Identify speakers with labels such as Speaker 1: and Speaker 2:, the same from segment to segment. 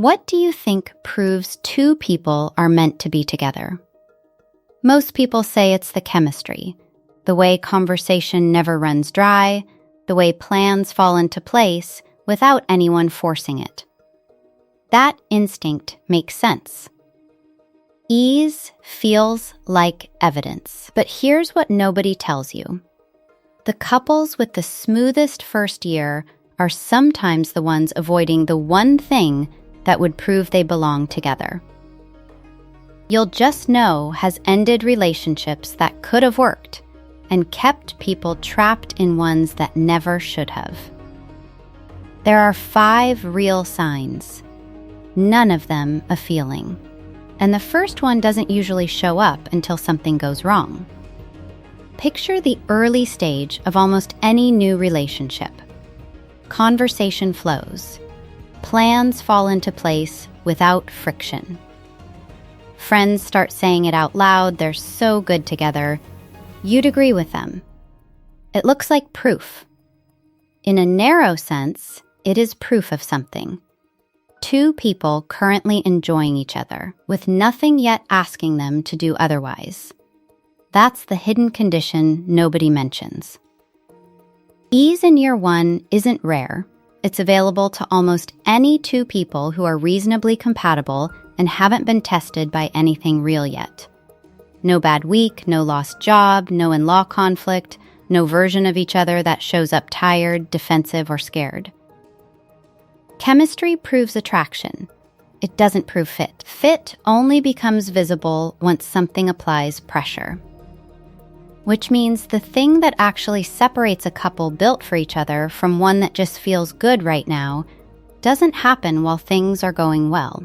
Speaker 1: What do you think proves two people are meant to be together? Most people say it's the chemistry, the way conversation never runs dry, the way plans fall into place without anyone forcing it. That instinct makes sense. Ease feels like evidence, but here's what nobody tells you. The couples with the smoothest first year are sometimes the ones avoiding the one thing that would prove they belong together. You'll Just Know has ended relationships that could have worked and kept people trapped in ones that never should have. There are 5 real signs, none of them a feeling. And the first one doesn't usually show up until something goes wrong. Picture the early stage of almost any new relationship. Conversation flows. Plans fall into place without friction. Friends start saying it out loud, they're so good together. You'd agree with them. It looks like proof. In a narrow sense, it is proof of something. 2 people currently enjoying each other, with nothing yet asking them to do otherwise. That's the hidden condition nobody mentions. Ease in year 1 isn't rare. It's available to almost any 2 people who are reasonably compatible and haven't been tested by anything real yet. No bad week, no lost job, no in-law conflict, no version of each other that shows up tired, defensive, or scared. Chemistry proves attraction. It doesn't prove fit. Fit only becomes visible once something applies pressure. Which means the thing that actually separates a couple built for each other from one that just feels good right now doesn't happen while things are going well.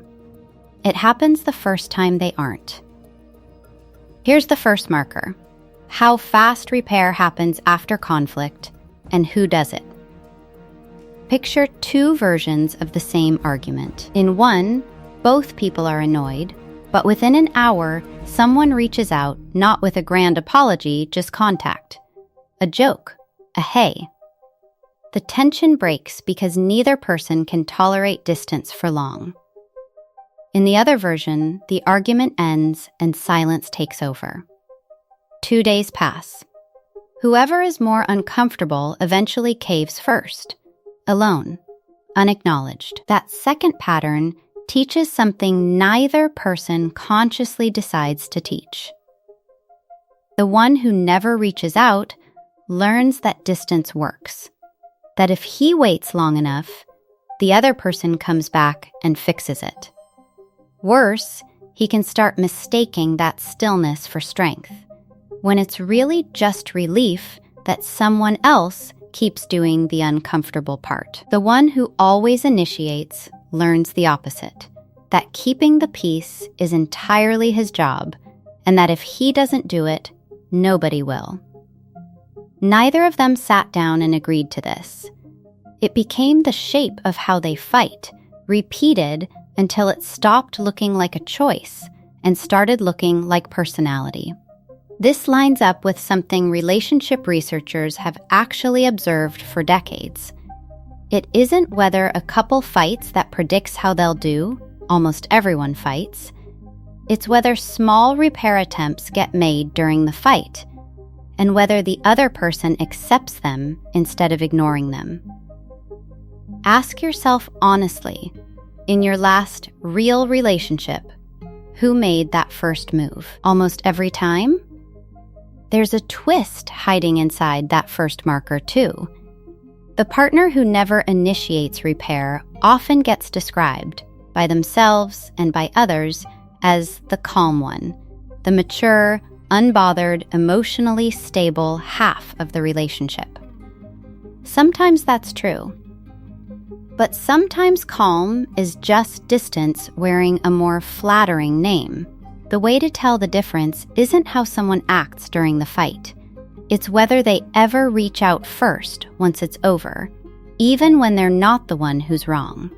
Speaker 1: It happens the first time they aren't. Here's the first marker: how fast repair happens after conflict and who does it. Picture 2 versions of the same argument. In one, both people are annoyed, but within an hour, someone reaches out, not with a grand apology, just contact. A joke, a hey. The tension breaks because neither person can tolerate distance for long. In the other version, the argument ends and silence takes over. 2 days pass. Whoever is more uncomfortable eventually caves first. Alone, unacknowledged. That second pattern teaches something neither person consciously decides to teach. The one who never reaches out learns that distance works, that if he waits long enough, the other person comes back and fixes it. Worse, he can start mistaking that stillness for strength, when it's really just relief that someone else keeps doing the uncomfortable part. The one who always initiates learns the opposite, that keeping the peace is entirely his job, and that if he doesn't do it, nobody will. Neither of them sat down and agreed to this. It became the shape of how they fight, repeated until it stopped looking like a choice and started looking like personality. This lines up with something relationship researchers have actually observed for decades. It isn't whether a couple fights that predicts how they'll do, almost everyone fights. It's whether small repair attempts get made during the fight, and whether the other person accepts them instead of ignoring them. Ask yourself honestly, in your last real relationship, who made that first move? Almost every time? There's a twist hiding inside that first marker, too. The partner who never initiates repair often gets described, by themselves and by others, as the calm one, the mature, unbothered, emotionally stable half of the relationship. Sometimes that's true. But sometimes calm is just distance wearing a more flattering name. The way to tell the difference isn't how someone acts during the fight. It's whether they ever reach out first once it's over, even when they're not the one who's wrong.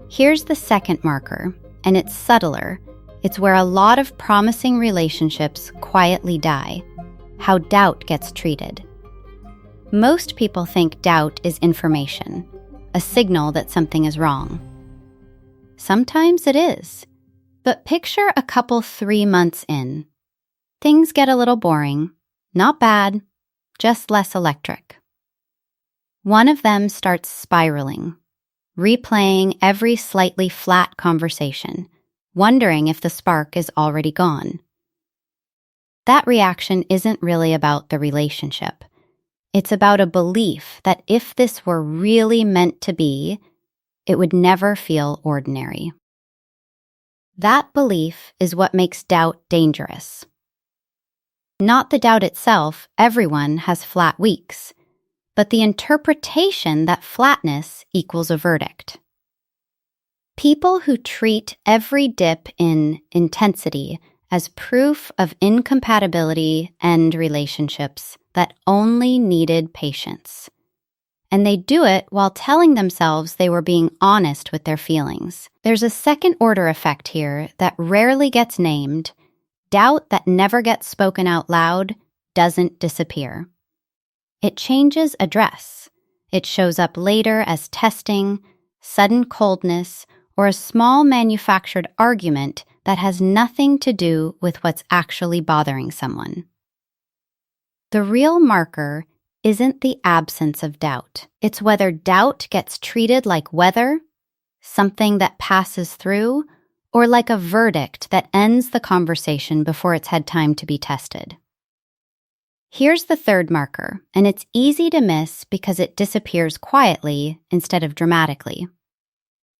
Speaker 1: Here's the second marker, and it's subtler. It's where a lot of promising relationships quietly die, how doubt gets treated. Most people think doubt is information, a signal that something is wrong. Sometimes it is. But picture a couple 3 months in. Things get a little boring. Not bad, just less electric. One of them starts spiraling, replaying every slightly flat conversation, wondering if the spark is already gone. That reaction isn't really about the relationship. It's about a belief that if this were really meant to be, it would never feel ordinary. That belief is what makes doubt dangerous. Not the doubt itself, everyone has flat weeks, but the interpretation that flatness equals a verdict. People who treat every dip in intensity as proof of incompatibility end relationships that only needed patience. And they do it while telling themselves they were being honest with their feelings. There's a second-order effect here that rarely gets named. Doubt that never gets spoken out loud doesn't disappear. It changes address. It shows up later as testing, sudden coldness, or a small manufactured argument that has nothing to do with what's actually bothering someone. The real marker isn't the absence of doubt. It's whether doubt gets treated like weather, something that passes through, or like a verdict that ends the conversation before it's had time to be tested. Here's the third marker, and it's easy to miss because it disappears quietly instead of dramatically.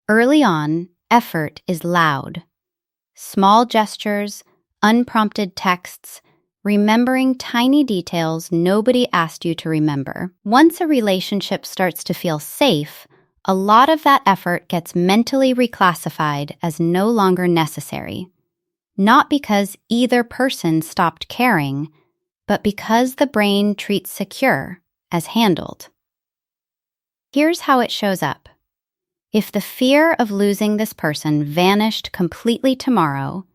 Speaker 1: Early on, effort is loud. Small gestures, unprompted texts, remembering tiny details nobody asked you to remember. Once a relationship starts to feel safe, a lot of that effort gets mentally reclassified as no longer necessary. Not because either person stopped caring, but because the brain treats secure as handled. Here's how it shows up. If the fear of losing this person vanished completely tomorrow,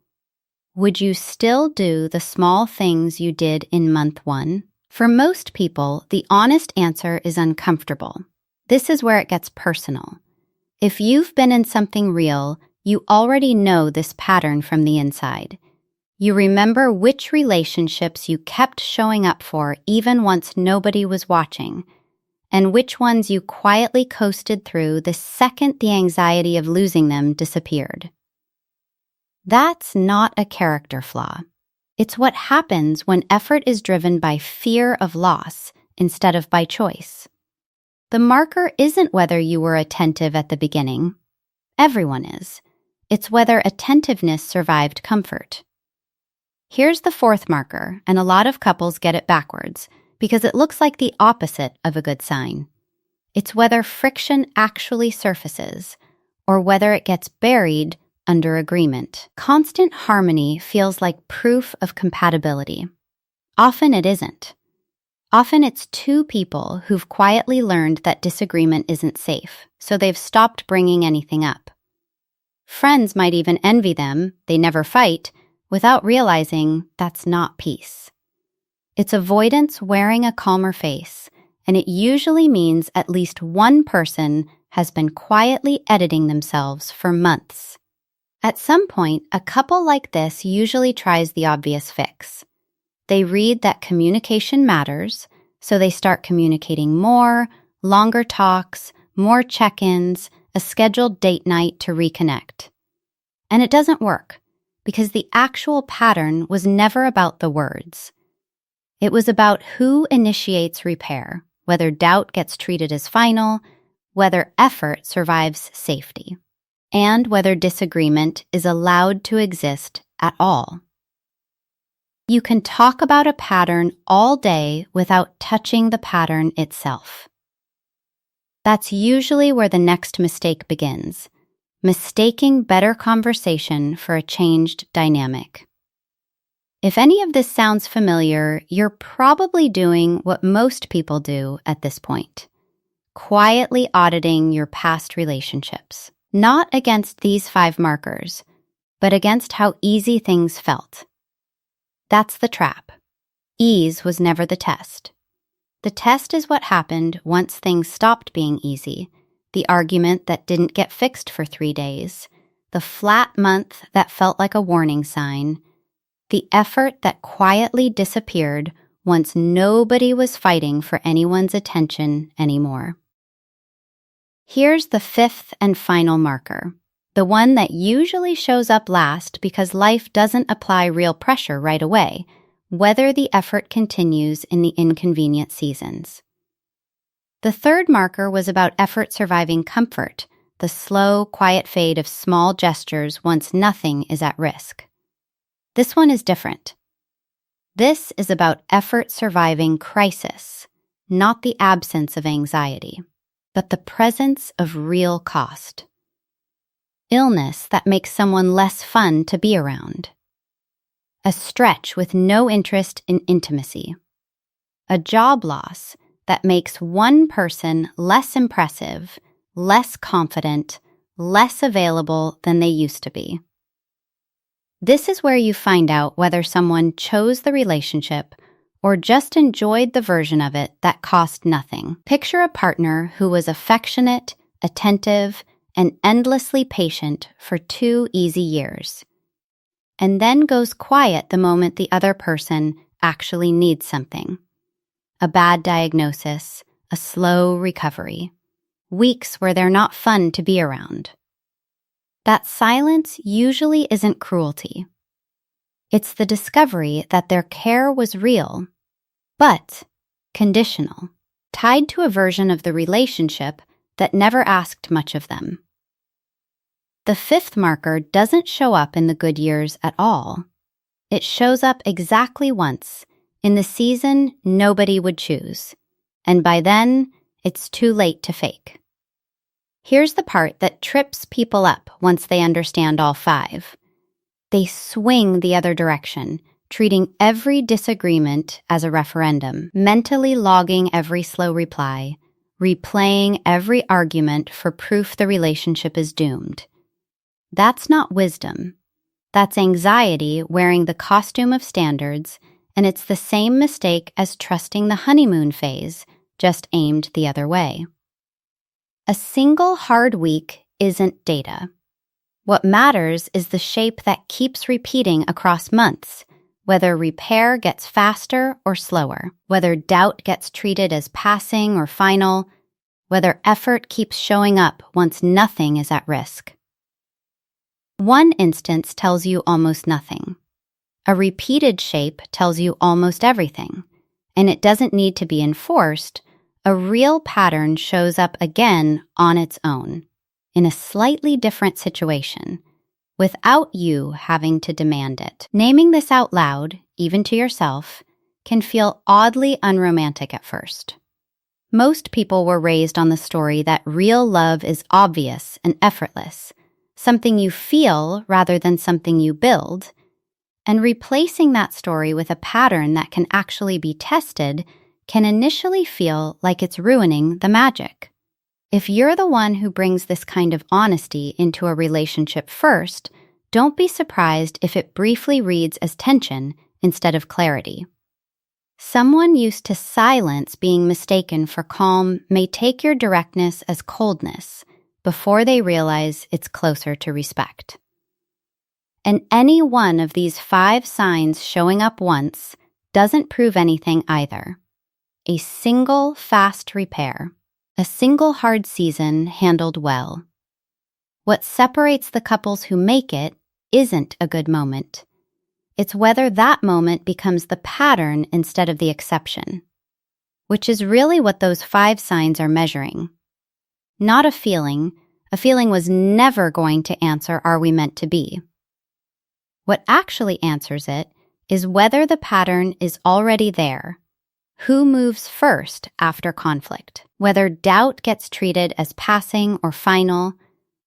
Speaker 1: would you still do the small things you did in month 1? For most people, the honest answer is uncomfortable. This is where it gets personal. If you've been in something real, you already know this pattern from the inside. You remember which relationships you kept showing up for even once nobody was watching, and which ones you quietly coasted through the second the anxiety of losing them disappeared. That's not a character flaw. It's what happens when effort is driven by fear of loss instead of by choice. The marker isn't whether you were attentive at the beginning. Everyone is. It's whether attentiveness survived comfort. Here's the fourth marker, and a lot of couples get it backwards because it looks like the opposite of a good sign. It's whether friction actually surfaces or whether it gets buried under agreement. Constant harmony feels like proof of compatibility. Often it isn't. Often it's two people who've quietly learned that disagreement isn't safe, so they've stopped bringing anything up. Friends might even envy them, they never fight, without realizing that's not peace. It's avoidance wearing a calmer face, and it usually means at least one person has been quietly editing themselves for months. At some point, a couple like this usually tries the obvious fix. They read that communication matters, so they start communicating more, longer talks, more check-ins, a scheduled date night to reconnect. And it doesn't work, because the actual pattern was never about the words. It was about who initiates repair, whether doubt gets treated as final, whether effort survives safety, and whether disagreement is allowed to exist at all. You can talk about a pattern all day without touching the pattern itself. That's usually where the next mistake begins, mistaking better conversation for a changed dynamic. If any of this sounds familiar, you're probably doing what most people do at this point, quietly auditing your past relationships, not against these 5 markers, but against how easy things felt. That's the trap. Ease was never the test. The test is what happened once things stopped being easy, the argument that didn't get fixed for 3 days, the flat month that felt like a warning sign, the effort that quietly disappeared once nobody was fighting for anyone's attention anymore. Here's the fifth and final marker, the one that usually shows up last because life doesn't apply real pressure right away, whether the effort continues in the inconvenient seasons. The third marker was about effort surviving comfort, the slow, quiet fade of small gestures once nothing is at risk. This one is different. This is about effort surviving crisis, not the absence of anxiety, but the presence of real cost. Illness that makes someone less fun to be around. A stretch with no interest in intimacy. A job loss that makes one person less impressive, less confident, less available than they used to be. This is where you find out whether someone chose the relationship or just enjoyed the version of it that cost nothing. Picture a partner who was affectionate, attentive, and endlessly patient for 2 easy years, and then goes quiet the moment the other person actually needs something. A bad diagnosis, a slow recovery, weeks where they're not fun to be around. That silence usually isn't cruelty. It's the discovery that their care was real, but conditional, tied to a version of the relationship that never asked much of them. The fifth marker doesn't show up in the good years at all. It shows up exactly once, in the season nobody would choose, and by then, it's too late to fake. Here's the part that trips people up once they understand all 5. They swing the other direction, treating every disagreement as a referendum, mentally logging every slow reply, replaying every argument for proof the relationship is doomed. That's not wisdom. That's anxiety wearing the costume of standards, and it's the same mistake as trusting the honeymoon phase, just aimed the other way. A single hard week isn't data. What matters is the shape that keeps repeating across months, whether repair gets faster or slower, whether doubt gets treated as passing or final, whether effort keeps showing up once nothing is at risk. One instance tells you almost nothing. A repeated shape tells you almost everything, and it doesn't need to be enforced. A real pattern shows up again on its own, in a slightly different situation, without you having to demand it. Naming this out loud, even to yourself, can feel oddly unromantic at first. Most people were raised on the story that real love is obvious and effortless, something you feel rather than something you build, and replacing that story with a pattern that can actually be tested can initially feel like it's ruining the magic. If you're the one who brings this kind of honesty into a relationship first, don't be surprised if it briefly reads as tension instead of clarity. Someone used to silence being mistaken for calm may take your directness as coldness before they realize it's closer to respect. And any one of these 5 signs showing up once doesn't prove anything either. A single fast repair, a single hard season handled well. What separates the couples who make it isn't a good moment. It's whether that moment becomes the pattern instead of the exception, which is really what those 5 signs are measuring. Not a feeling. A feeling was never going to answer, are we meant to be? What actually answers it is whether the pattern is already there. Who moves first after conflict? Whether doubt gets treated as passing or final,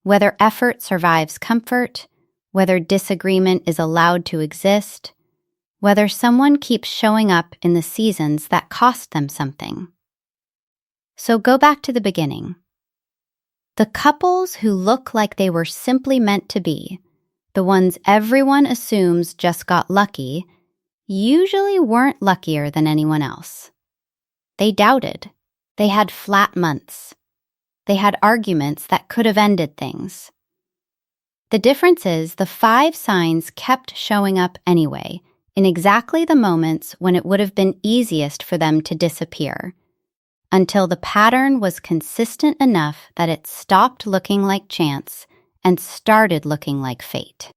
Speaker 1: whether effort survives comfort, whether disagreement is allowed to exist, whether someone keeps showing up in the seasons that cost them something. So go back to the beginning. The couples who look like they were simply meant to be, the ones everyone assumes just got lucky, usually weren't luckier than anyone else. They doubted. They had flat months. They had arguments that could have ended things. The difference is the 5 signs kept showing up anyway, in exactly the moments when it would have been easiest for them to disappear, until the pattern was consistent enough that it stopped looking like chance and started looking like fate.